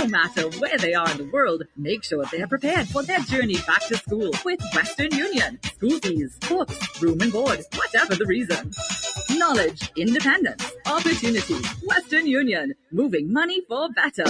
No matter where they are in the world, make sure they're prepared for their journey back to school with Western Union. School fees, books, room and board, whatever the reason. Knowledge, independence, opportunity. Western Union, moving money for better.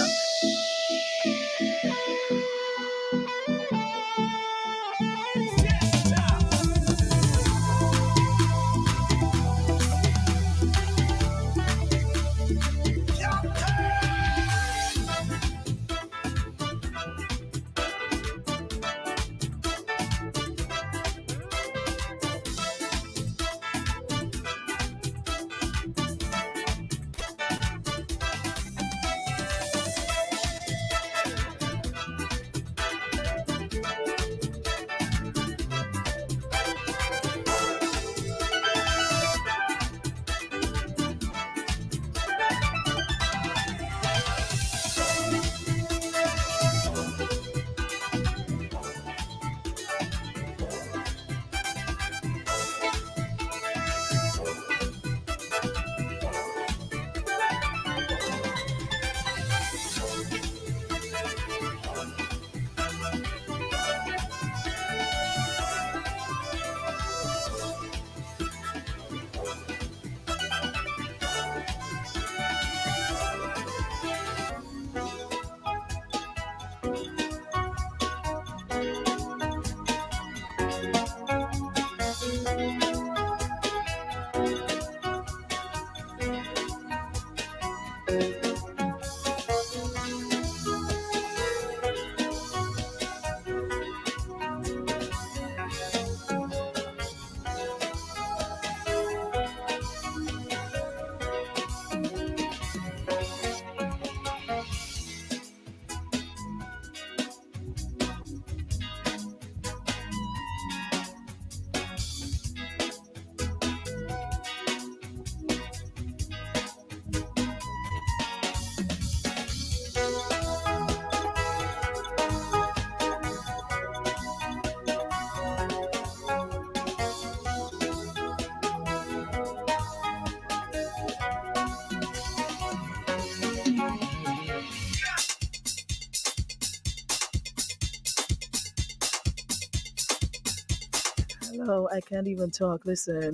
Hello, I can't even talk. Listen,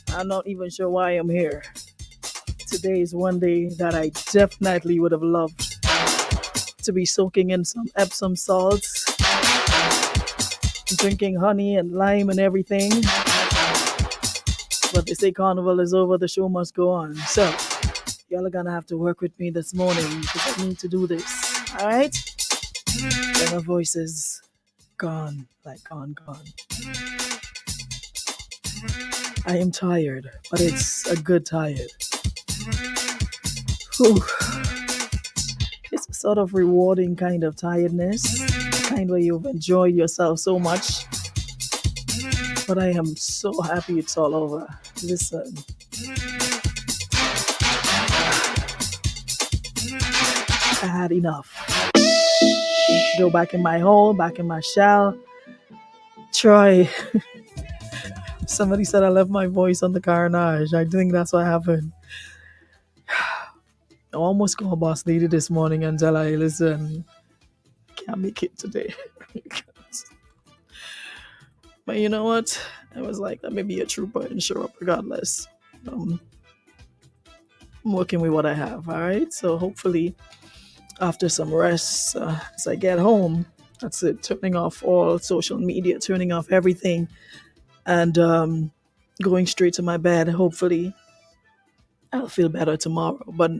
I'm not even sure why I'm here. Today is one day that I definitely would have loved to be soaking in some Epsom salts, drinking honey and lime and everything. But they say carnival is over, the show must go on. So, y'all are gonna have to work with me this morning because I need to do this. Alright? And my voice is gone. Like gone. I am tired, but it's a good tired. Whew. It's a sort of rewarding kind of tiredness, the kind where you've enjoyed yourself so much. But I am so happy it's all over. Listen. I had enough. Go back in my hole, back in my shell. Try. Somebody said I left my voice on the carnage. I think that's what happened. I almost called Boss Lady this morning and tell her, listen, can't make it today. But you know what? I was like, let me be a trooper and show up regardless. I'm working with what I have, all right? So hopefully after some rest, as I get home, that's it, turning off all social media, turning off everything, and going straight to my bed. Hopefully I'll feel better tomorrow. But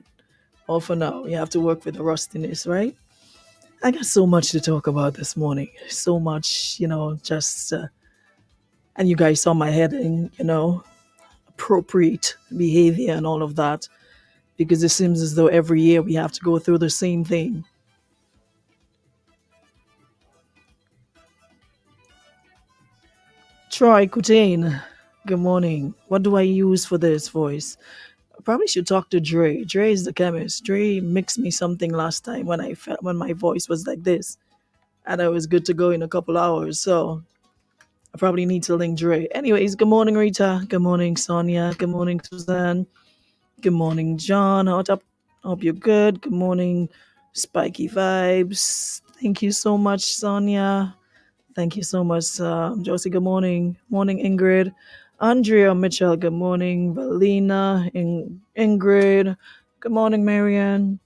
all for now, you have to work with the rustiness, right? I got so much to talk about this morning. So much, just... and you guys saw my heading, appropriate behavior and all of that. Because it seems as though every year we have to go through the same thing. Troy Coutain, good morning. What do I use for this voice? I probably should talk to Dre. Dre is the chemist. Dre mixed me something last time when my voice was like this. And I was good to go in a couple hours. So I probably need to link Dre. Anyways, good morning, Rita. Good morning, Sonia. Good morning, Suzanne. Good morning, John. Hope you're good. Good morning, Spiky Vibes. Thank you so much, Sonia. Thank you so much, Josie. Good morning. Morning, Ingrid. Andrea Mitchell. Good morning. Valina. Ingrid. Good morning, Marianne.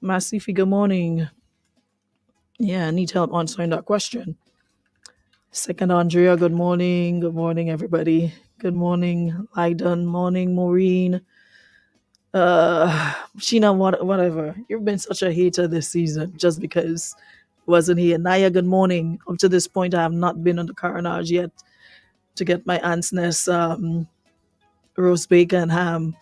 Masifi. Good morning. Yeah, I need help answering that question. Second, Andrea. Good morning. Good morning, everybody. Good morning, Lyden. Morning, Maureen. Sheena, whatever. You've been such a hater this season just because wasn't here. Naya, good morning. Up to this point, I have not been on the carnage yet to get my aunt's nest roast bacon and ham.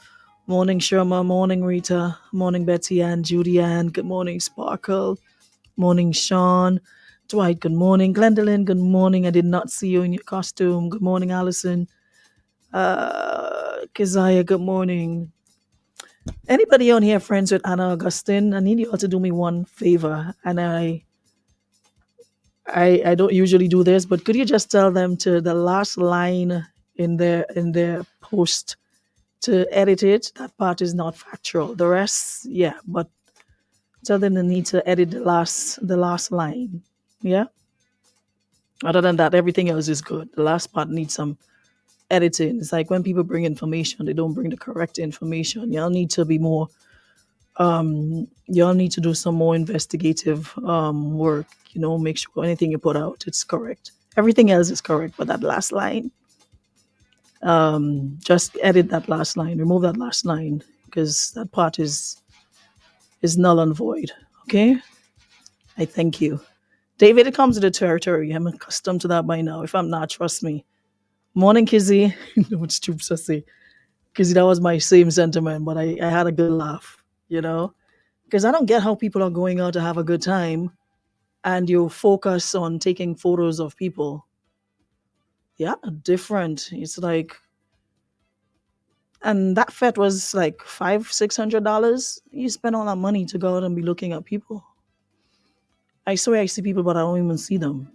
Morning, Sherma. Morning, Rita. Morning, Betty Ann, Judy Ann. Good morning, Sparkle. Morning, Sean. Dwight, good morning. Glendolyn, good morning. I did not see you in your costume. Good morning, Allison. Keziah, good morning. Anybody on here friends with Anna Augustine? I need you all to do me one favor. And I don't usually do this, but could you just tell them to the last line in their post to edit it? That part is not factual. The rest, yeah, but tell them they need to edit the last line. Yeah. Other than that, everything else is good. The last part needs some editing. It's like when people bring information, they don't bring the correct information. Y'all need to be more y'all need to do some more investigative work, make sure anything you put out it's correct. Everything else is correct, but that last line, just edit that last line, remove that last line, because that part is null and void. Okay, I thank you. David, it comes to the territory. I'm accustomed to that by now. If I'm not, trust me. Morning, Kizzy. No, it's true to say. Kizzy, that was my same sentiment, but I had a good laugh, because I don't get how people are going out to have a good time and you focus on taking photos of people. Yeah, different. It's like, and that fet was like $500-$600. You spend all that money to go out and be looking at people. I swear I see people, but I don't even see them.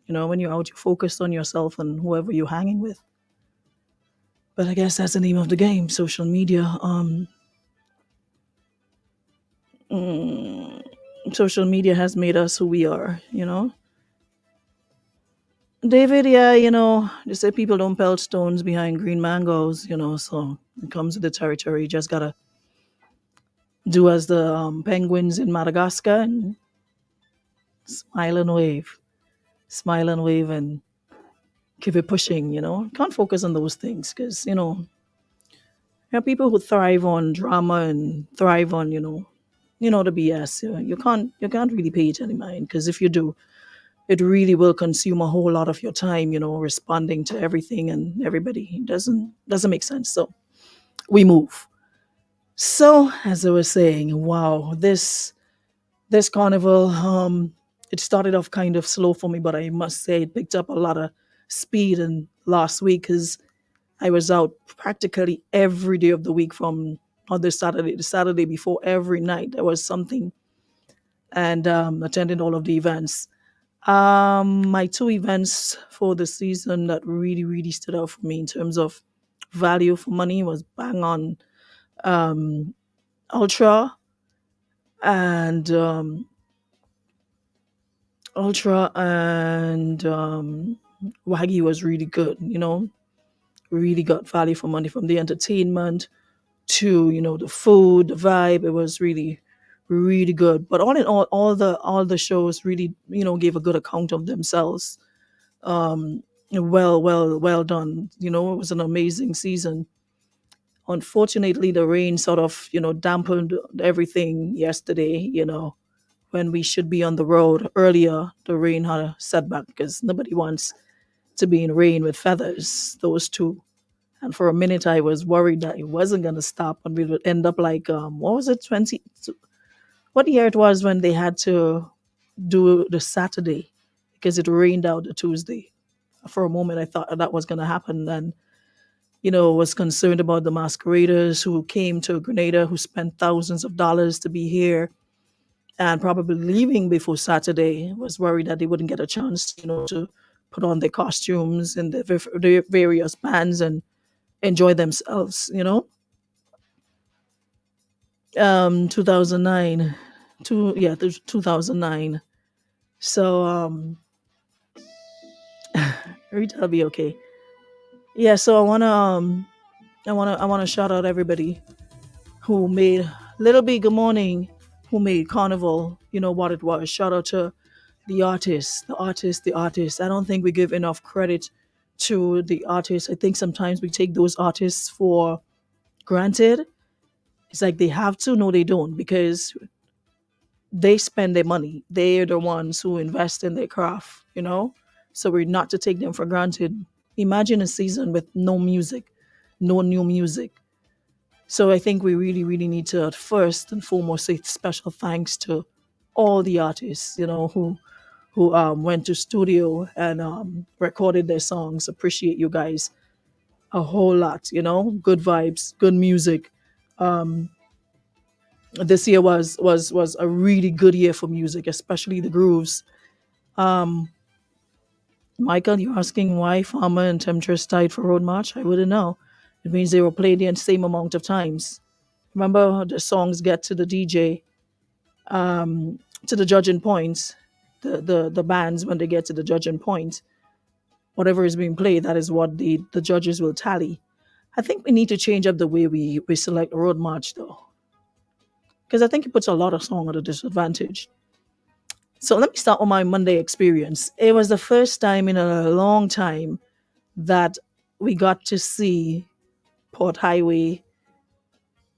When you're out, you're focused on yourself and whoever you're hanging with. But I guess that's the name of the game, social media. Social media has made us who we are. David, yeah, they say people don't pelt stones behind green mangoes, so it comes with the territory. You just gotta do as the penguins in Madagascar and smile and wave. Smile and wave and keep it pushing. Can't focus on those things because, there are people who thrive on drama and thrive on, the BS. You can't really pay it any mind because if you do, it really will consume a whole lot of your time, responding to everything and everybody. It doesn't make sense. So we move. So as I was saying, wow, this carnival, it started off kind of slow for me, but I must say it picked up a lot of speed in last week because I was out practically every day of the week from other Saturday, the Saturday before every night. There was something and attending all of the events. My two events for the season that really, really stood out for me in terms of value for money was Bang On Ultra and Waggy was really good. Really got value for money from the entertainment to the food, the vibe. It was really, really good. But all in all the shows really gave a good account of themselves. Well done. It was an amazing season. Unfortunately, the rain sort of dampened everything yesterday. When we should be on the road earlier, the rain had a setback because nobody wants to be in rain with feathers, those two. And for a minute, I was worried that it wasn't going to stop and we would end up like, what was it, what year it was when they had to do the Saturday because it rained out the Tuesday. For a moment, I thought that was going to happen. And was concerned about the masqueraders who came to Grenada, who spent thousands of dollars to be here and probably leaving before Saturday. Was worried that they wouldn't get a chance to put on their costumes and the various bands and enjoy themselves. 2009. There's 2009. So Rita will be okay. Yeah, so I wanna shout out everybody who made Little Big Good Morning, who made Carnival, what it was. Shout out to the artists, the artists, the artists. I don't think we give enough credit to the artists. I think sometimes we take those artists for granted. It's like they have to. No, they don't, because they spend their money. They're the ones who invest in their craft. So we're not to take them for granted. Imagine a season with no music, no new music. So I think we really, really need to first and foremost say special thanks to all the artists, who went to studio and recorded their songs. Appreciate you guys a whole lot. Good vibes, good music. Um, this year was a really good year for music, especially the grooves. Um, Michael, you're asking why Farmer and Temptress tied for Road March? I wouldn't know. It means they were played the same amount of times. Remember, the songs get to the DJ, to the judging points. The bands, when they get to the judging point, whatever is being played, that is what the judges will tally. I think we need to change up the way we select Road March, though, because I think it puts a lot of song at a disadvantage. So let me start with my Monday experience. It was the first time in a long time that we got to see Port Highway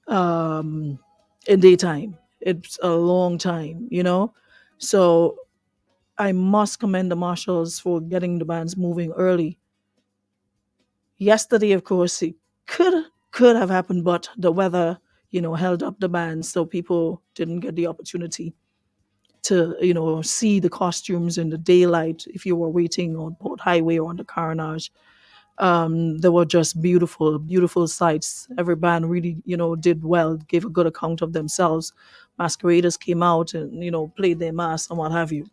um, in daytime. It's a long time. So I must commend the marshals for getting the bands moving early. Yesterday, of course, it could have happened, but the weather, held up the bands, so people didn't get the opportunity to, see the costumes in the daylight if you were waiting on Port Highway or on the Carnage. There were just beautiful, beautiful sights. Every band really, did well, gave a good account of themselves. Masqueraders came out and, played their mass and what have you.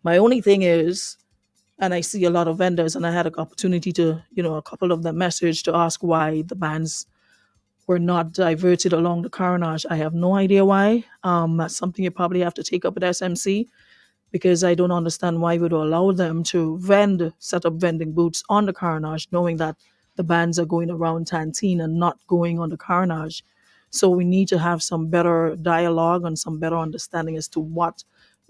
My only thing is, and I see a lot of vendors, and I had an opportunity to, a couple of them message to ask why the bands were not diverted along the Carnage. I have no idea why. That's something you probably have to take up with SMC, because I don't understand why we would allow them to set up vending booths on the Carnage, knowing that the bands are going around Tantine and not going on the Carnage. So we need to have some better dialogue and some better understanding as to what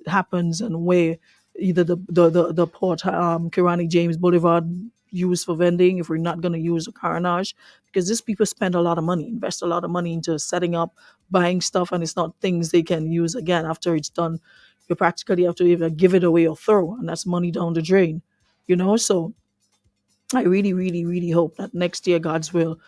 happens and where either the Port Kirani James Boulevard used for vending, if we're not going to use a Carnage, because these people spend a lot of money, invest a lot of money into setting up, buying stuff, and it's not things they can use again after it's done. You practically have to either give it away or throw, and that's money down the drain. So I really, really, really hope that next year God's will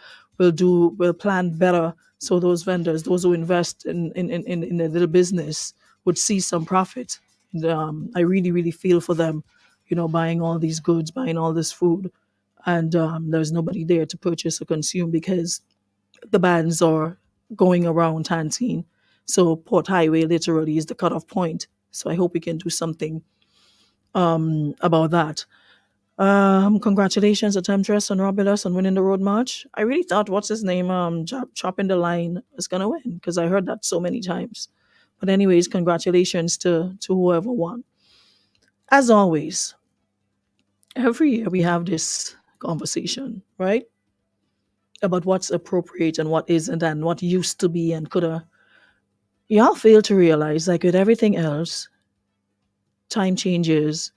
plan better, so those vendors, those who invest in a little business, would see some profit. I really, really feel for them, buying all these goods, buying all this food, and there's nobody there to purchase or consume because the bands are going around Tantine. So Port Highway literally is the cutoff point. So I hope we can do something about that. Congratulations to Temptress and Robulus on winning the Road March. I really thought, what's his name, Chopping the Line was gonna win, because I heard that so many times. But anyways, congratulations to whoever won. As always, every year we have this conversation, right? About what's appropriate and what isn't, and what used to be and coulda. Y'all fail to realize, like with everything else, time changes,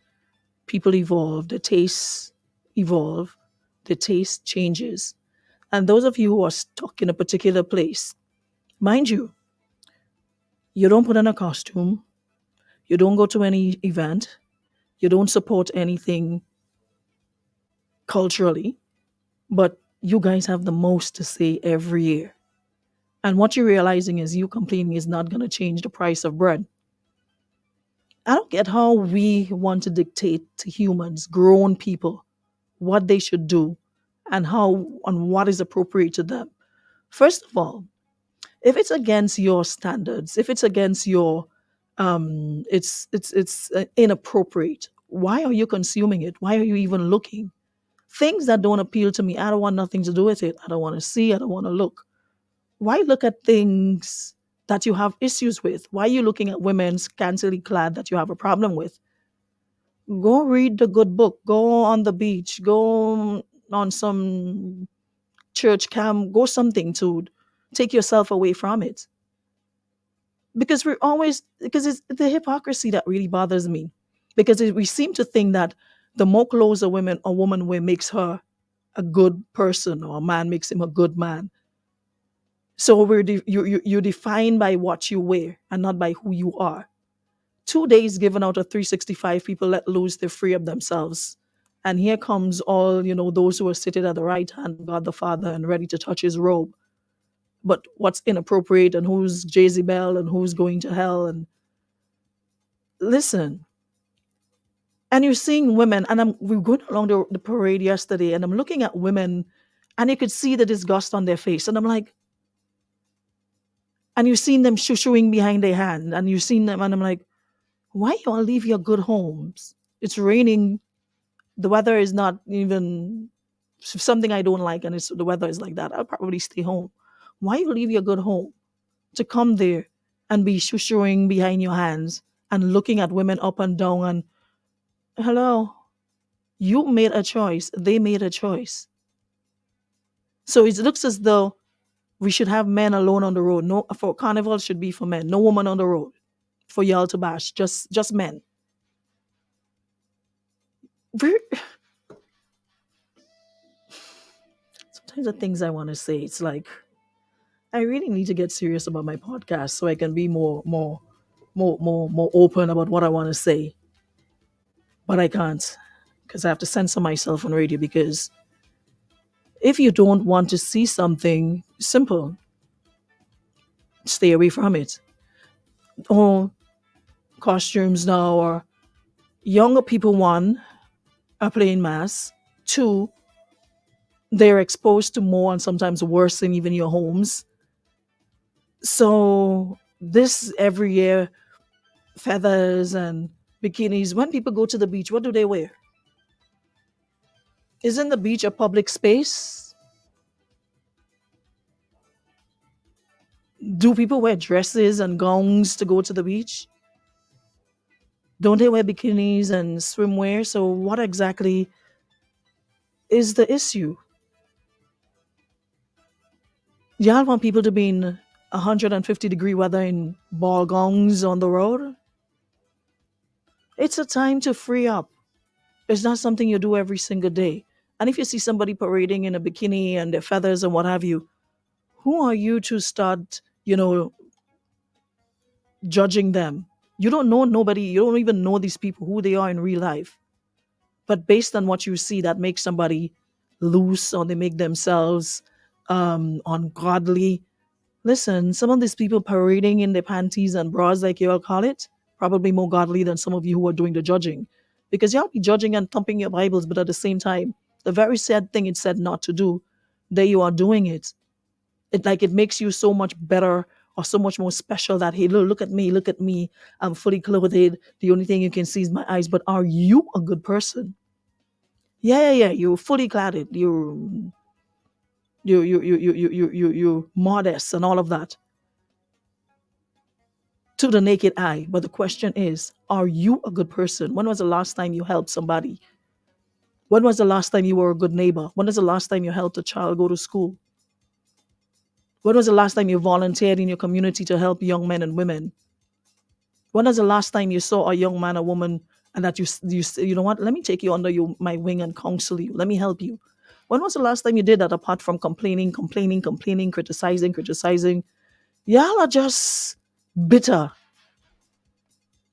people evolve, the tastes evolve, the taste changes. And those of you who are stuck in a particular place, mind you don't put on a costume, you don't go to any event, you don't support anything culturally, but you guys have the most to say every year. And what you're realizing is you complaining is not going to change the price of bread. I don't get how we want to dictate to humans, grown people, what they should do and how and what is appropriate to them. First of all, if it's against your standards, if it's against your it's inappropriate. Why are you consuming it? Why are you even looking? Things that don't appeal to me, I don't want nothing to do with it. I don't want to see, I don't want to look. Why look at things that you have issues with? Why are you looking at women scantily clad that you have a problem with? Go read the good book. Go on the beach. Go on some church camp. Go something to take yourself away from it. Because it's the hypocrisy that really bothers me. Because we seem to think that the more clothes a woman wear makes her a good person, or a man makes him a good man. So you're defined by what you wear and not by who you are. 2 days given out of 365, people let loose, they free up themselves. And here comes all, those who are seated at the right hand of God the Father and ready to touch his robe. But what's inappropriate and who's Jezebel and who's going to hell. And listen, and you're seeing women, and we were going along the parade yesterday, and I'm looking at women, and you could see the disgust on their face. And I'm like, and you're seeing them shooing behind their hand, and you're seeing them, and I'm like, why you all leave your good homes? It's raining. The weather is not even something I don't like, and the weather is like that. I'll probably stay home. Why you leave your good home to come there and be shooing behind your hands and looking at women up and down? And hello, you made a choice. They made a choice. So it looks as though we should have men alone on the road. No, for carnival should be for men. No woman on the road for y'all to bash. Just men. We're, sometimes the things I want to say, it's like I really need to get serious about my podcast so I can be more open about what I want to say. But I can't, because I have to censor myself on radio. Because if you don't want to see something simple, stay away from it. Or costumes now, or younger people, one, are playing mass. Two, they're exposed to more and sometimes worse than even your homes. So this every year, feathers and bikinis. When people go to the beach, what do they wear? Isn't the beach a public space? Do people wear dresses and gowns to go to the beach? Don't they wear bikinis and swimwear? So what exactly is the issue? Y'all want people to be in 150-degree weather in ball gowns on the road? It's a time to free up. It's not something you do every single day. And if you see somebody parading in a bikini and their feathers and what have you, who are you to start, judging them? You don't know nobody. You don't even know these people, who they are in real life. But based on what you see, that makes somebody loose, or they make themselves ungodly. Listen, some of these people parading in their panties and bras, like you all call it, probably more godly than some of you who are doing the judging. Because y'all be judging and thumping your Bibles, but at the same time, the very sad thing it said not to do, there you are doing it. It makes you so much better or so much more special that, hey, look at me, I'm fully clothed. The only thing you can see is my eyes. But are you a good person? Yeah. You're fully clad. You're modest and all of that to the naked eye. But the question is, are you a good person? When was the last time you helped somebody? When was the last time you were a good neighbor? When was the last time you helped a child go to school? When was the last time you volunteered in your community to help young men and women? When was the last time you saw a young man or woman and that you know what? Let me take you under my wing and counsel you. Let me help you. When was the last time you did that, apart from complaining, criticizing? Y'all are just bitter.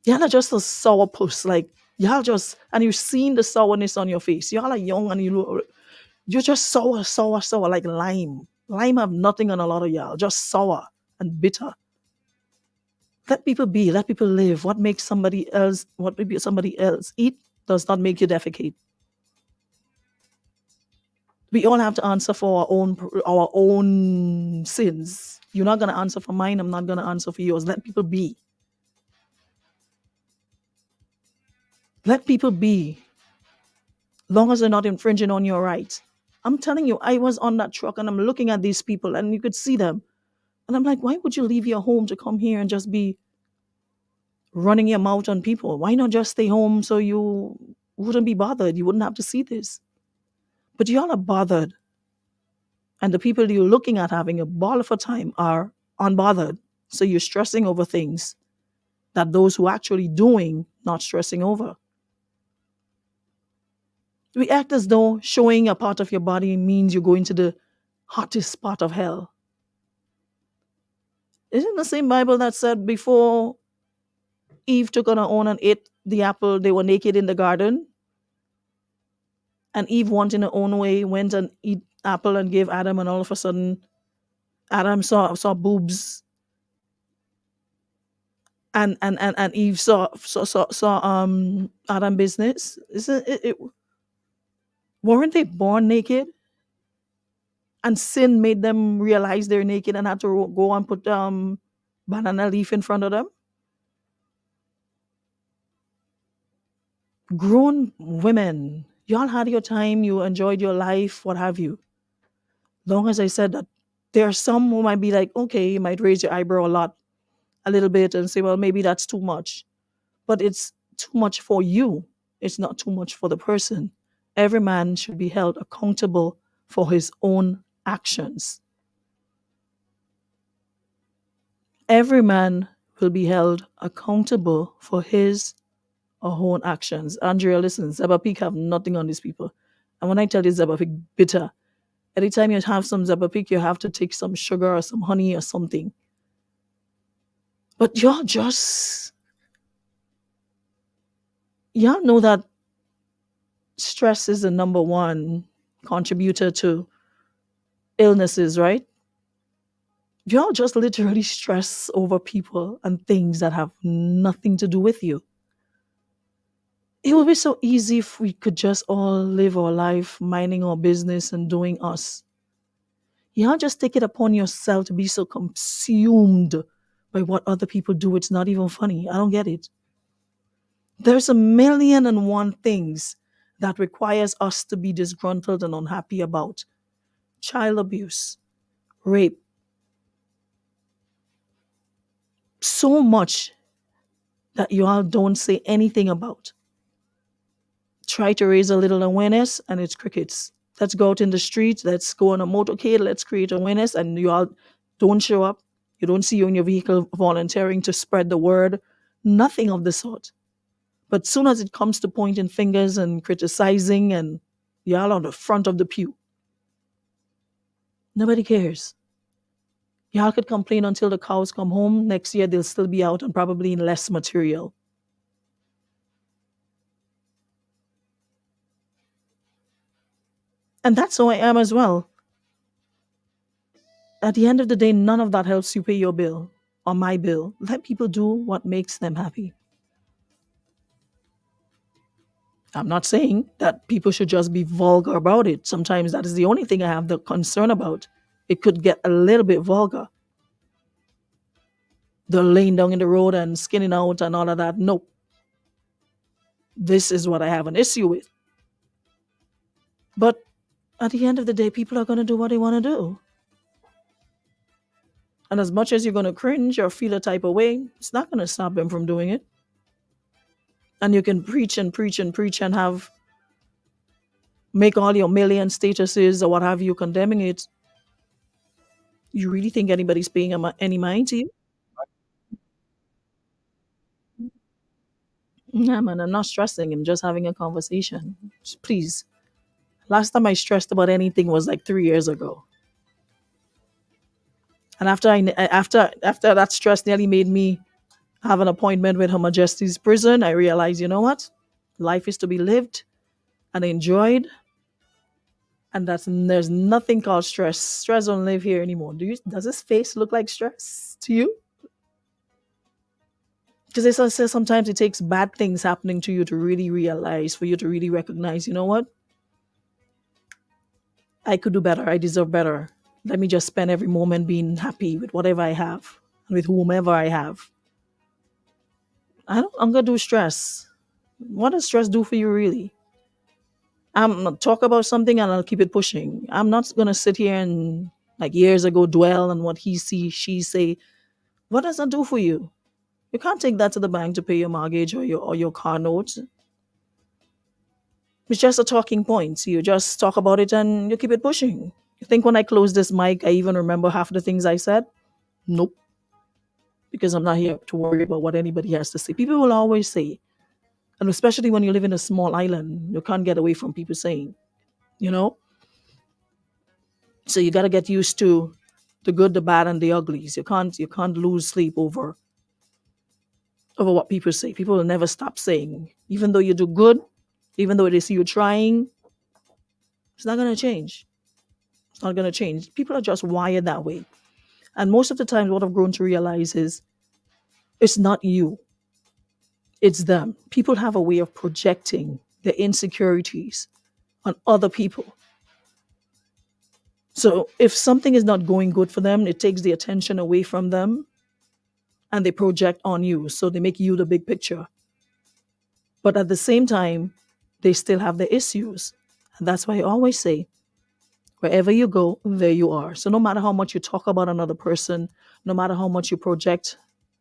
Y'all are just a sourpuss. Like, y'all just, and you're seeing the sourness on your face. Y'all are young and you're just sour, like lime. Lime have nothing on a lot of y'all, just sour and bitter. Let people be, let people live. What maybe somebody else eat does not make you defecate. We all have to answer for our own sins. You're not gonna answer for mine, I'm not gonna answer for yours. Let people be. Let people be. Long as they're not infringing on your rights. I'm telling you, I was on that truck and I'm looking at these people and you could see them. And I'm like, why would you leave your home to come here and just be running your mouth on people? Why not just stay home so you wouldn't be bothered? You wouldn't have to see this. But y'all are bothered. And the people you're looking at having a ball of a time are unbothered. So you're stressing over things that those who are actually doing not stressing over. We act as though showing a part of your body means you're going to the hottest spot of hell. Isn't the same Bible that said before Eve took on her own and ate the apple, they were naked in the garden? And Eve, wanting her own way, went and eat apple and gave Adam, and all of a sudden, Adam saw boobs, and Eve saw Adam business. Isn't it? Weren't they born naked? And sin made them realize they're naked and had to go and put banana leaf in front of them. Grown women, y'all had your time, you enjoyed your life, what have you. Long as I said that there are some who might be like, okay, you might raise your eyebrow a little bit and say, well, maybe that's too much. But it's too much for you. It's not too much for the person. Every man should be held accountable for his own actions. Every man will be held accountable for his or her own actions. Andrea, listen, Zaba Peak have nothing on these people. And when I tell you Zaba Peak bitter, anytime you have some Zaba Peak, you have to take some sugar or some honey or something. But y'all know that stress is the number one contributor to illnesses, right? Y'all just literally stress over people and things that have nothing to do with you. It would be so easy if we could just all live our life minding our business and doing us. Y'all just take it upon yourself to be so consumed by what other people do. It's not even funny. I don't get it. There's a million and one things that requires us to be disgruntled and unhappy about. Child abuse, rape. So much that you all don't say anything about. Try to raise a little awareness and it's crickets. Let's go out in the streets, let's go on a motorcade, let's create awareness, and you all don't show up. You don't see you in your vehicle volunteering to spread the word. Nothing of the sort. But soon as it comes to pointing fingers and criticizing, and y'all on the front of the pew, nobody cares. Y'all could complain until the cows come home. Next year they'll still be out and probably in less material. And that's how I am as well. At the end of the day, none of that helps you pay your bill or my bill. Let people do what makes them happy. I'm not saying that people should just be vulgar about it. Sometimes that is the only thing I have the concern about. It could get a little bit vulgar. The laying down in the road and skinning out and all of that. Nope. This is what I have an issue with. But at the end of the day, people are going to do what they want to do. And as much as you're going to cringe or feel a type of way, it's not going to stop them from doing it. And you can preach and preach and preach and make all your million statuses or what have you condemning it. You really think anybody's paying any mind to you? Yeah, man, I'm not stressing. I'm just having a conversation. Just please. Last time I stressed about anything was like 3 years ago. And after that stress nearly made me have an appointment with Her Majesty's prison, I realized, you know what? Life is to be lived and enjoyed. And there's nothing called stress. Stress don't live here anymore. Does this face look like stress to you? Because they say sometimes it takes bad things happening to you to really realize, for you to really recognize, you know what? I could do better. I deserve better. Let me just spend every moment being happy with whatever I have and with whomever I have. I'm gonna do stress. What does stress do for you really? I'm gonna talk about something and I'll keep it pushing. I'm not gonna sit here and like years ago, dwell on what he see, she say. What does that do for you? You can't take that to the bank to pay your mortgage or your car notes. It's just a talking point. You just talk about it and you keep it pushing. You think when I close this mic, I even remember half the things I said? Nope, because I'm not here to worry about what anybody has to say. People will always say, and especially when you live in a small island, you can't get away from people saying, you know? So you got to get used to the good, the bad, and the uglies. You can't lose sleep over what people say. People will never stop saying, even though you do good, even though they see you trying, it's not going to change. It's not going to change. People are just wired that way. And most of the time, what I've grown to realize is it's not you, it's them. People have a way of projecting their insecurities on other people. So if something is not going good for them, it takes the attention away from them and they project on you. So they make you the big picture. But at the same time, they still have their issues. And that's why I always say, wherever you go, there you are. So no matter how much you talk about another person, no matter how much you project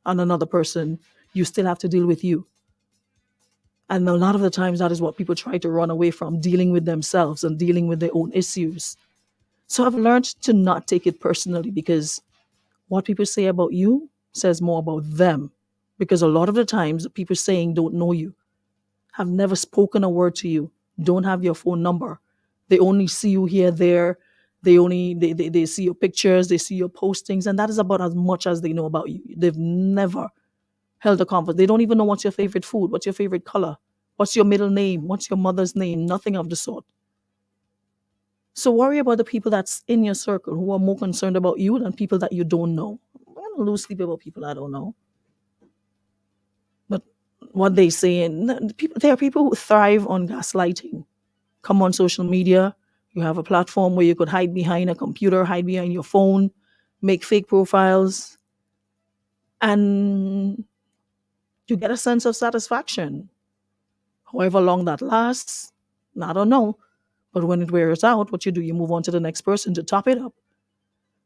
on another person, you still have to deal with you. And a lot of the times, that is what people try to run away from, dealing with themselves and dealing with their own issues. So I've learned to not take it personally, because what people say about you says more about them. Because a lot of the times, the people saying don't know you, have never spoken a word to you, don't have your phone number. They only see you here, there. They see your pictures, they see your postings, and that is about as much as they know about you. They've never held a conversation. They don't even know what's your favorite food, what's your favorite color, what's your middle name, what's your mother's name, nothing of the sort. So worry about the people that's in your circle who are more concerned about you than people that you don't know. I'm gonna lose sleep about people I don't know. But what they say, and there are people who thrive on gaslighting. Come on social media, you have a platform where you could hide behind a computer, hide behind your phone, make fake profiles, and you get a sense of satisfaction. However long that lasts, I don't know. But when it wears out, what you do, you move on to the next person to top it up.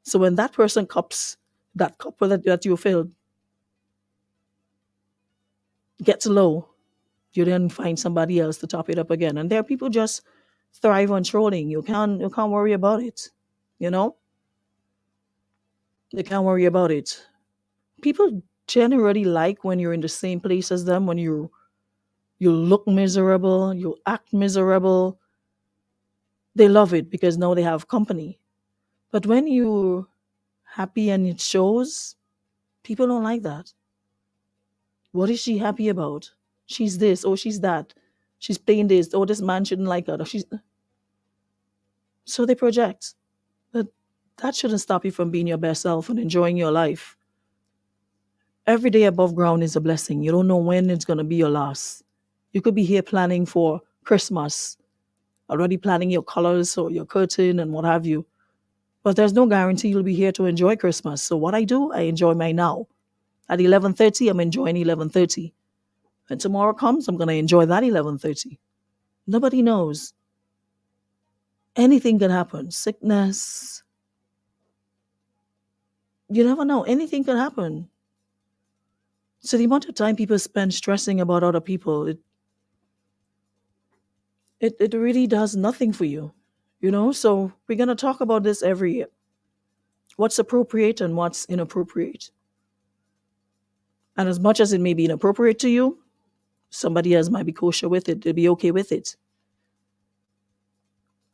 So when that person cups, that cup that you filled gets low, you then find somebody else to top it up again. And there are people just thrive on trolling. You can't worry about it. You know? You can't worry about it. People generally like when you're in the same place as them, when you look miserable, you act miserable. They love it because now they have company. But when you're happy and it shows, people don't like that. What is she happy about? She's this, or she's that. She's playing this, or this man shouldn't like her. So they project. But that shouldn't stop you from being your best self and enjoying your life. Every day above ground is a blessing. You don't know when it's going to be your last. You could be here planning for Christmas, already planning your colors or your curtain and what have you. But there's no guarantee you'll be here to enjoy Christmas. So what I do, I enjoy my now. At 11:30, I'm enjoying 11:30. When tomorrow comes, I'm going to enjoy that 11:30. Nobody knows. Anything can happen. Sickness. You never know. Anything can happen. So the amount of time people spend stressing about other people, it really does nothing for you. So we're going to talk about this every year. What's appropriate and what's inappropriate. And as much as it may be inappropriate to you, somebody else might be kosher with it. They'll be okay with it.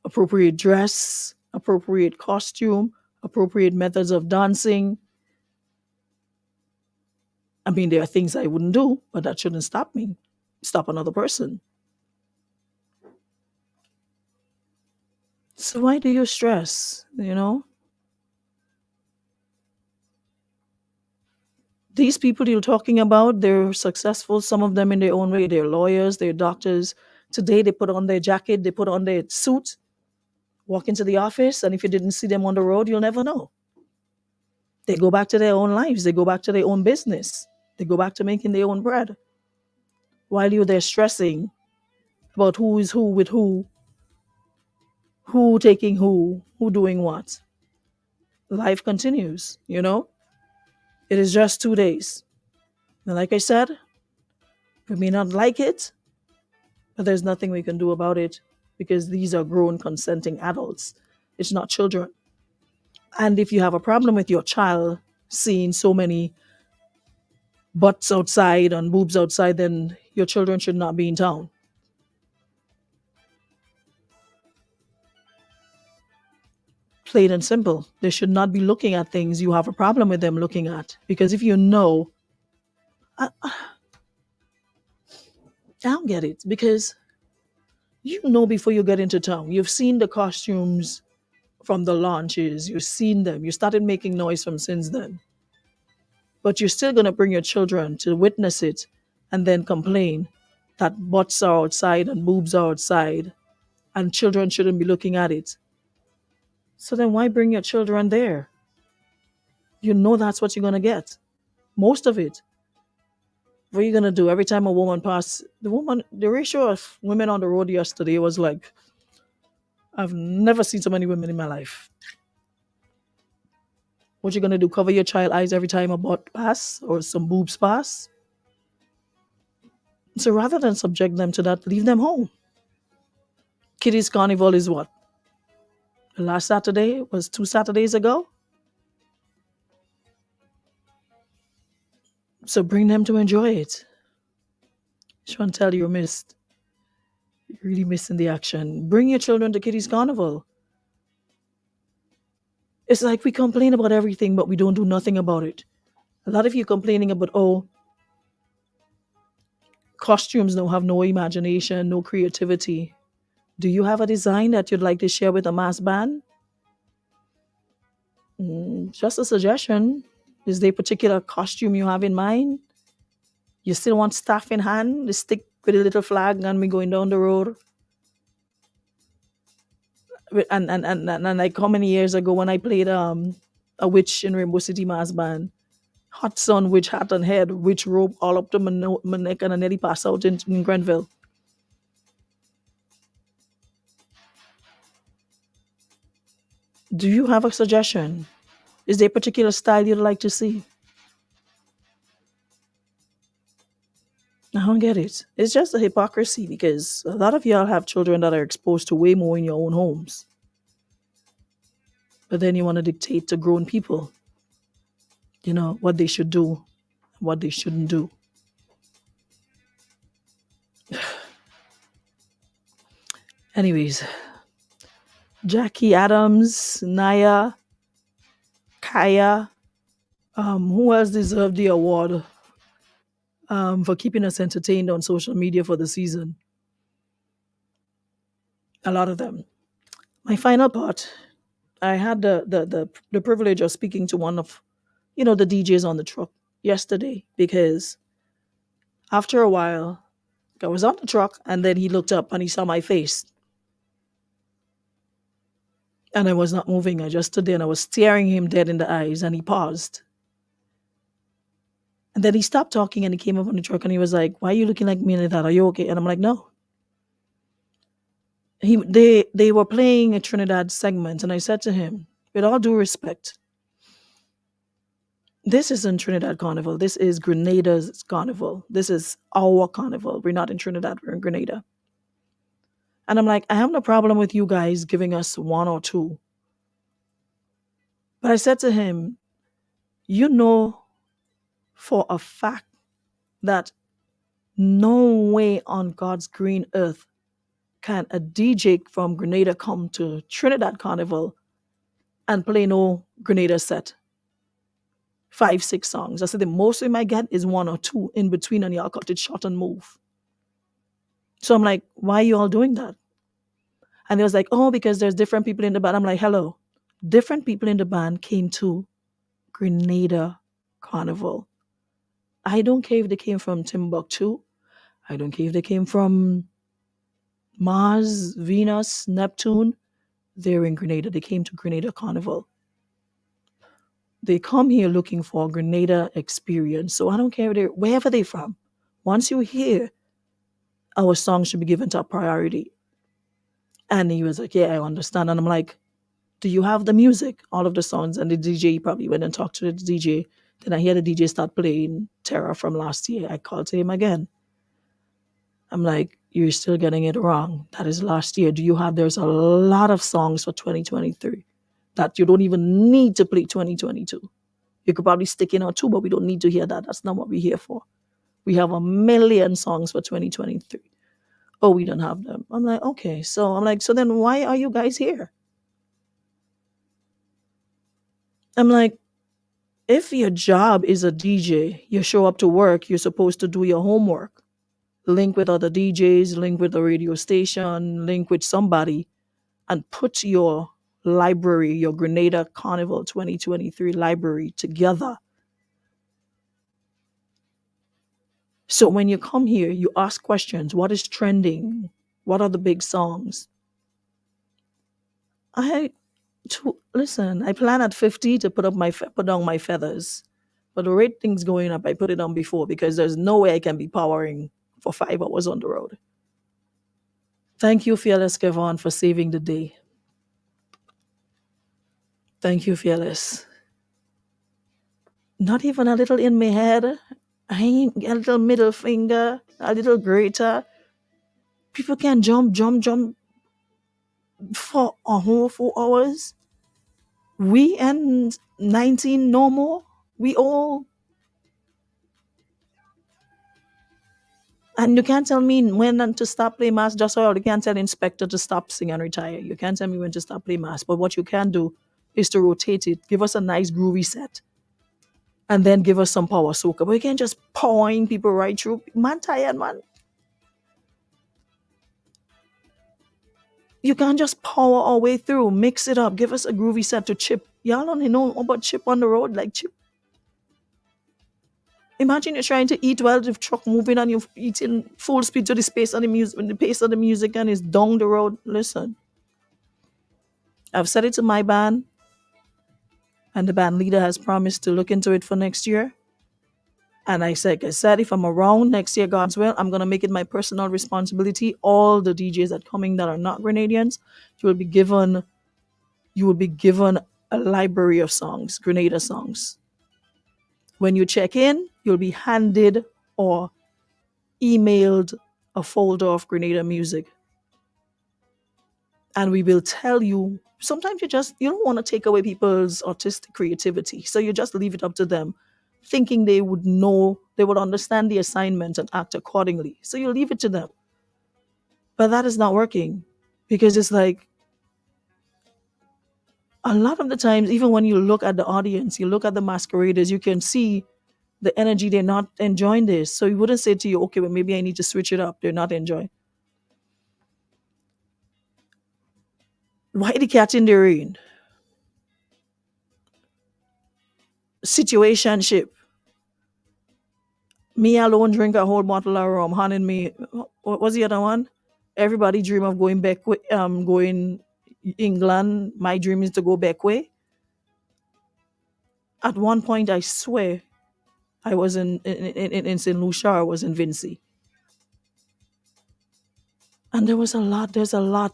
Appropriate dress, appropriate costume, appropriate methods of dancing. I mean, there are things I wouldn't do, but that shouldn't stop me, stop another person. So why do you stress? These people you're talking about, they're successful, some of them in their own way. They're lawyers, they're doctors. Today they put on their jacket, they put on their suit, walk into the office, and if you didn't see them on the road, you'll never know. They go back to their own lives, they go back to their own business, they go back to making their own bread. While you're there stressing about who is who with who taking who doing what. life continues, you know? It is just 2 days. And like I said, we may not like it, but there's nothing we can do about it because these are grown, consenting adults. It's not children. And if you have a problem with your child seeing so many butts outside and boobs outside, then your children should not be in town. Plain and simple. They should not be looking at things you have a problem with them looking at. Because if you know, I don't get it. Because you know before you get into town, you've seen the costumes from the launches, you've seen them, you started making noise from since then. But you're still going to bring your children to witness it and then complain that butts are outside and boobs are outside and children shouldn't be looking at it. So then why bring your children there? You know that's what you're going to get. Most of it. What are you going to do every time a woman passes? The ratio of women on the road yesterday was like, I've never seen so many women in my life. What you going to do? Cover your child eyes every time a butt pass or some boobs pass? So rather than subject them to that, leave them home. Kiddies Carnival is what? Last Saturday was 2 Saturdays ago. So bring them to enjoy it. Chantel, you missed. You're really missing the action. Bring your children to Kiddies Carnival. It's like we complain about everything, but we don't do nothing about it. A lot of you complaining about, costumes don't have no imagination, no creativity. Do you have a design that you'd like to share with a mass band? Just a suggestion. Is there a particular costume you have in mind? You still want staff in hand? The stick with a little flag and me going down the road? And like how many years ago when I played a witch in Rainbow City Mass Band, hot sun, witch hat and head, witch robe all up to my neck, and I nearly pass out in Grenville. Do you have a suggestion? Is there a particular style you'd like to see? I don't get it. It's just a hypocrisy because a lot of y'all have children that are exposed to way more in your own homes. But then you want to dictate to grown people, what they should do, what they shouldn't do. Anyways, Jackie Adams, Naya, Kaya, who else deserved the award for keeping us entertained on social media for the season? A lot of them. My final part, I had the privilege of speaking to one of, the DJs on the truck yesterday because after a while, I was on the truck and then he looked up and he saw my face. And I was not moving. I just stood there and I was staring him dead in the eyes and he paused. And then he stopped talking and he came up on the truck and he was like, "Why are you looking like me like that? Are you okay?" And I'm like, "No." They were playing a Trinidad segment and I said to him, with all due respect, this isn't Trinidad Carnival. This is Grenada's Carnival. This is our carnival. We're not in Trinidad, we're in Grenada. And I'm like, I have no problem with you guys giving us one or two. But I said to him, you know for a fact that no way on God's green earth can a DJ from Grenada come to Trinidad Carnival and play no Grenada set. 5, 6 songs. I said the most we might get is 1 or 2 in between and y'all cut it short and move. So I'm like, why are you all doing that? And they was like, oh, because there's different people in the band. I'm like, hello. Different people in the band came to Grenada Carnival. I don't care if they came from Timbuktu. I don't care if they came from Mars, Venus, Neptune. They're in Grenada. They came to Grenada Carnival. They come here looking for a Grenada experience. So I don't care wherever they're from. Once you're here, our song should be given top priority. And he was like, yeah, I understand. And I'm like, Do you have the music, all of the songs? And the DJ probably went and talked to the DJ. Then I hear the DJ start playing Terror from last year. I called to him again. I'm like, you're still getting it wrong. That is last year. Do you have, there's a lot of songs for 2023 that you don't even need to play 2022. You could probably stick in or two, but we don't need to hear that. That's not what we're here for. We have a million songs for 2023. Oh, we don't have them. I'm like, okay. So I'm like, so then why are you guys here? I'm like, if your job is a DJ, you show up to work, you're supposed to do your homework. Link with other DJs, link with the radio station, link with somebody, and put your library, your Grenada Carnival 2023 library together. So when you come here, you ask questions. What is trending? What are the big songs? Listen, I plan at 50 to put down my feathers. But the rate things going up, I put it on before because there's no way I can be powering for 5 hours on the road. Thank you, Fearless Kevon, for saving the day. Thank you, Fearless. Not even a little in my head. I ain't a little middle finger, a little greater. People can jump for a whole 4 hours. We and 19 no more. We all. And you can't tell me when to stop playing mass just so you can't tell Inspector to stop sing and retire. You can't tell me when to stop playing mass. But what you can do is to rotate it. Give us a nice groovy set. And then give us some power soaker. But you can't just powering people right through. Man tired, man. You can't just power our way through. Mix it up. Give us a groovy set to Chip. Y'all only know about Chip on the road, like Chip. Imagine you're trying to eat while the truck moving and you're eating full speed to the pace of the music, when the pace of the music and it's down the road. Listen, I've said it to my band, and the band leader has promised to look into it for next year. And I said, if I'm around next year, God's will, I'm gonna make it my personal responsibility. All the DJs that coming that are not Grenadians, you will be given a library of songs, Grenada songs. When you check in, you'll be handed or emailed a folder of Grenada music. And we will tell you, sometimes you don't want to take away people's artistic creativity. So you just leave it up to them, thinking they would know, they would understand the assignment and act accordingly. So you leave it to them. But that is not working because it's like, a lot of the times, even when you look at the audience, you look at the masqueraders, you can see the energy, they're not enjoying this. So you wouldn't say to you, okay, well, maybe I need to switch it up. They're not enjoying. Why the cat in the rain? Situationship. Me alone drink a whole bottle of rum. Han and me. What was the other one? Everybody dream of going back, going England. My dream is to go back way. At one point, I swear, I was in St. Lucia. I was in Vincy. And there's a lot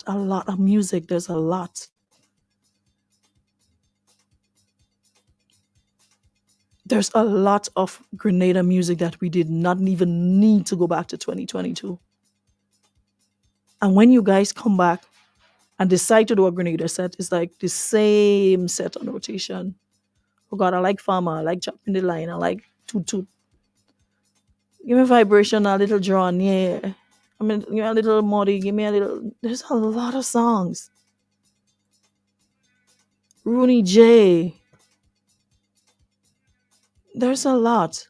of music. There's a lot. There's a lot of Grenada music that we did not even need to go back to 2022. And when you guys come back and decide to do a Grenada set, it's like the same set on rotation. Oh God, I like Farmer, I like Chopping the Line, I like Toot Toot. Give me vibration, a little drawn, yeah. I mean, give me a little muddy, give me a little. There's a lot of songs. Rooney J. There's a lot.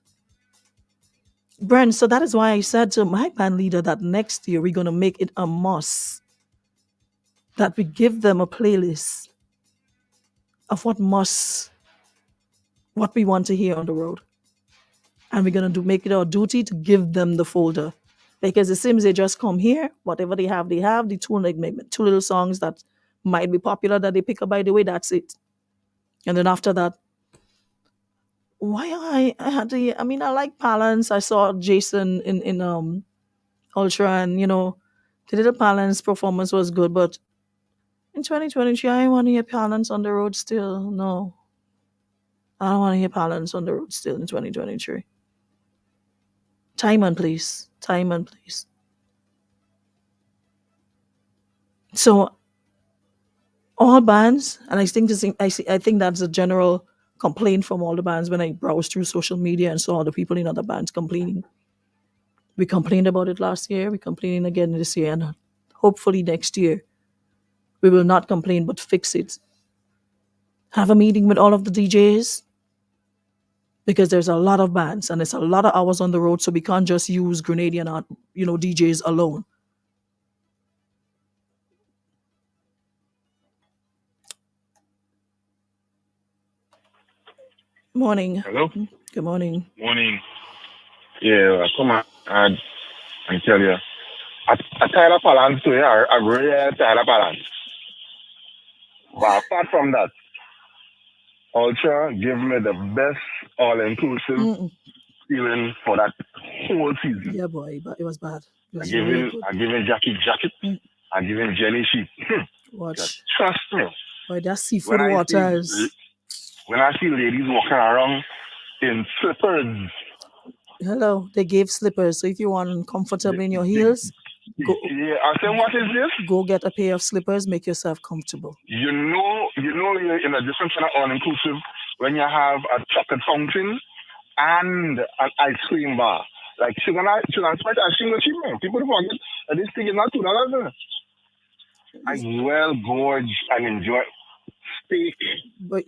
Brent, so that is why I said to my band leader that next year we're going to make it a must that we give them a playlist of what we want to hear on the road. And we're going to make it our duty to give them the folder. Because it seems they just come here, whatever they have, the two little songs that might be popular that they pick up by the way, that's it. And then after that, why I had to, I mean, I like Palance. I saw Jason in Ultra, and the little Palance performance was good, but In 2023, I want to hear Palance on the road still. No. I don't want to hear Palance on the road still in 2023. Timon, please. Timon, please. So all bands, and I think I think that's a general complaint from all the bands when I browse through social media and saw the people in other bands complaining. We complained about it last year. We're complaining again this year, and hopefully next year we will not complain but fix it. Have a meeting with all of the DJs because there's a lot of bands and it's a lot of hours on the road, so we can't just use Grenadian art, DJs alone. Morning. Hello? Good morning. Morning. Yeah, come on. I tell you. I tired of balance too, yeah. I really tired of balance. But apart from that, Ultra give me the best all-inclusive feeling for that whole season. Yeah, boy, but it was bad. It I was give really him good. Jackie Jacket. I give him Jelly Sheep. Watch. Trust me. Boy, that seafood waters. When I see ladies walking around in slippers. Hello, they gave slippers, so if you want comfortable in your heels, Yeah, I say, what is this? go get a pair of slippers, make yourself comfortable. You know you're in a different kind of all-inclusive when you have a chocolate fountain and an ice cream bar. Like sugar and spice ice cream is cheap, man. People don't forget that this thing is not $2. I well gorge and enjoy steak. But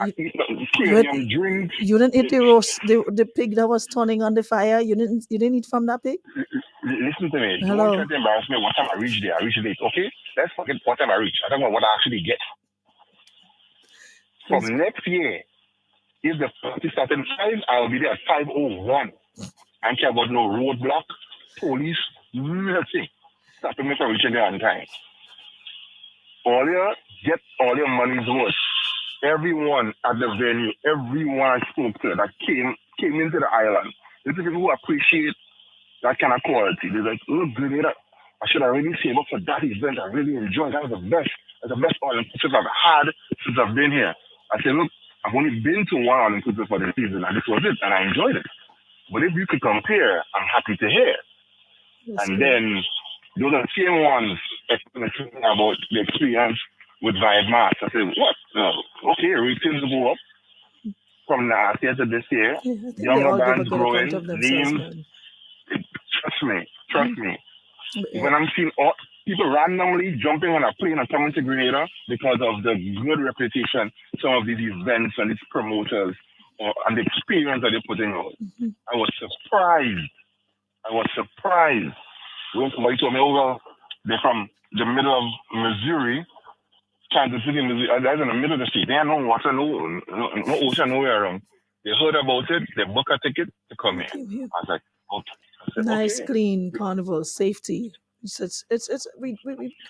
premium drinks. You didn't eat the roast, the pig that was turning on the fire. You didn't eat from that pig. Listen to me. Hello. Don't try to embarrass me. What time I reach there? I reach late. Okay, let's forget what time I reach. I don't know what I actually get. From next year, if the party starts at 5, I'll be there at 5:01. I don't care about no roadblock, police, nothing. Stopping me from reaching there on time. Get all your money's worth. Everyone at the venue, everyone I spoke to that came into the island, these people who appreciate that kind of quality. They're like, look, Grenada, I should have really saved up for that event. I really enjoyed it. That was the best. That's the best all-inclusive I've had since I've been here. I said, look, I've only been to one all-inclusive for the season, and this was it, and I enjoyed it. But if you could compare, I'm happy to hear. And then those are the same ones explaining about the experience with Vibe Mass. I said, what? Okay, ratings go up from last year to this year. Younger bands growing, names. Trust me. Yeah. When I'm seeing people randomly jumping on a plane and coming to Grenada because of the good reputation some of these events and these promoters and the experience that they're putting out. I was surprised. When somebody told me, they're from the middle of Missouri, Kansas City, Missouri. That's in the middle of the state. They have no water, no ocean, nowhere around. They heard about it. They book a ticket to come here. I was like, okay. Nice, clean carnival, safety. We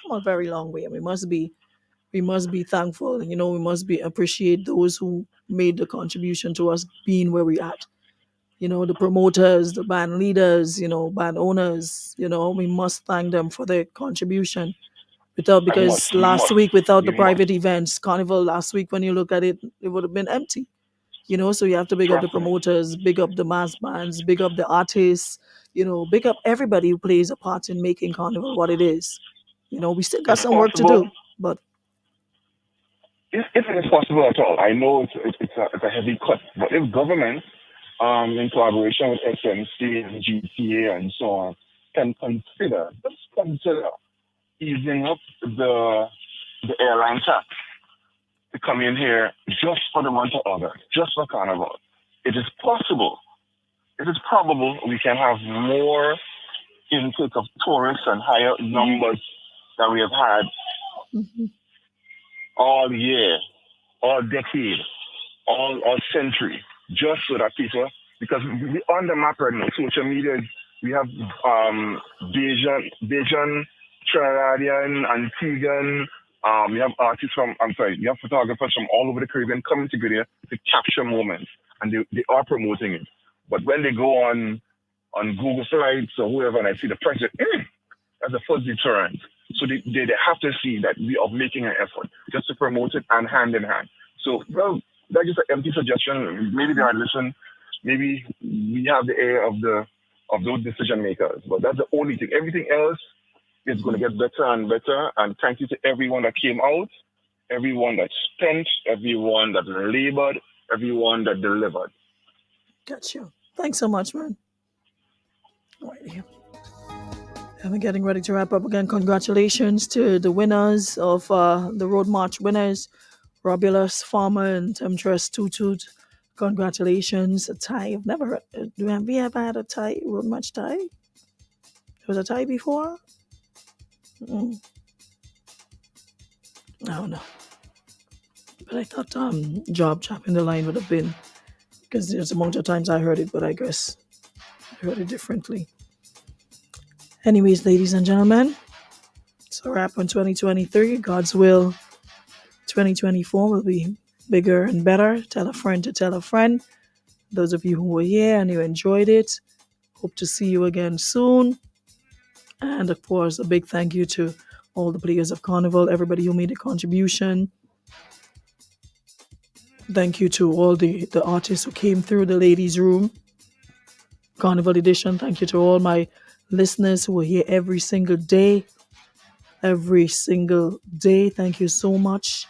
come a very long way, and we must be thankful. We must appreciate those who made the contribution to us being where we at. The promoters, the band leaders, band owners. We must thank them for their contribution. Because last week, without the private events, carnival last week, when you look at it, it would have been empty. So you have to big up the promoters, big up the mass bands, big up the artists, big up everybody who plays a part in making carnival what it is. We still got some work to do, but if it is possible at all, I know it's a heavy cut, but if government, in collaboration with SMC and GTA and so on, can consider easing up the airline tax to come in here just for the month of August, just for Carnival. It is possible. It is probable we can have more intake of tourists and higher numbers than we have had all year, all decade, all century, just so that people, because we're on the map right now, social media, we have Bajan, Trinidadian, Antiguan, we have artists we have photographers from all over the Caribbean coming to Grenada to capture moments, and they are promoting it. But when they go on Google Flights or whoever, and I see the price, that's the first deterrent. So they have to see that we are making an effort just to promote it and hand in hand. So, well, that's just an empty suggestion. Maybe they are listening. Maybe we have the ear of those decision makers. But that's the only thing. Everything else is going to get better and better. And thank you to everyone that came out, everyone that spent, everyone that labored, everyone that delivered. Gotcha. Thanks so much, man. Alrighty. And we're getting ready to wrap up again. Congratulations to the winners of the Road March winners, Robulus Farmer and Temptress Tutut. Congratulations. A tie. I've never heard. Have we ever had a tie? Road March tie? There was a tie before? I don't know. But I thought Job Chopping the Line would have been, because there's a amount of times I heard it, but I guess I heard it differently. Anyways, ladies and gentlemen, it's a wrap on 2023. God's will, 2024 will be bigger and better. Tell a friend to tell a friend. Those of you who were here and you enjoyed it, hope to see you again soon. And of course, a big thank you to all the players of Carnival, everybody who made a contribution. Thank you to all the artists who came through the ladies' room, Carnival edition. Thank you to all my listeners who are here every single day. Every single day. Thank you so much.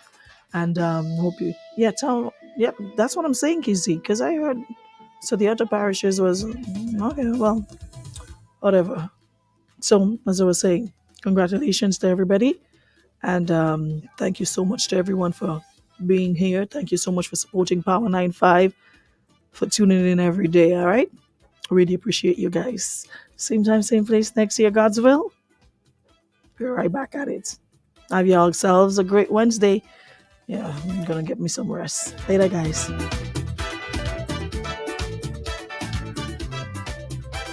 And hope you, that's what I'm saying, Kizzy, because I heard, so the other parishes was, okay, well, whatever. So, as I was saying, congratulations to everybody. And thank you so much to everyone for being here. Thank you so much for supporting Power 95, for tuning in every day, all right? Really appreciate you guys. Same time, same place next year, God's will. We're right back at it. Have y'all yourselves a great Wednesday. Yeah, I'm going to get me some rest. Later, guys.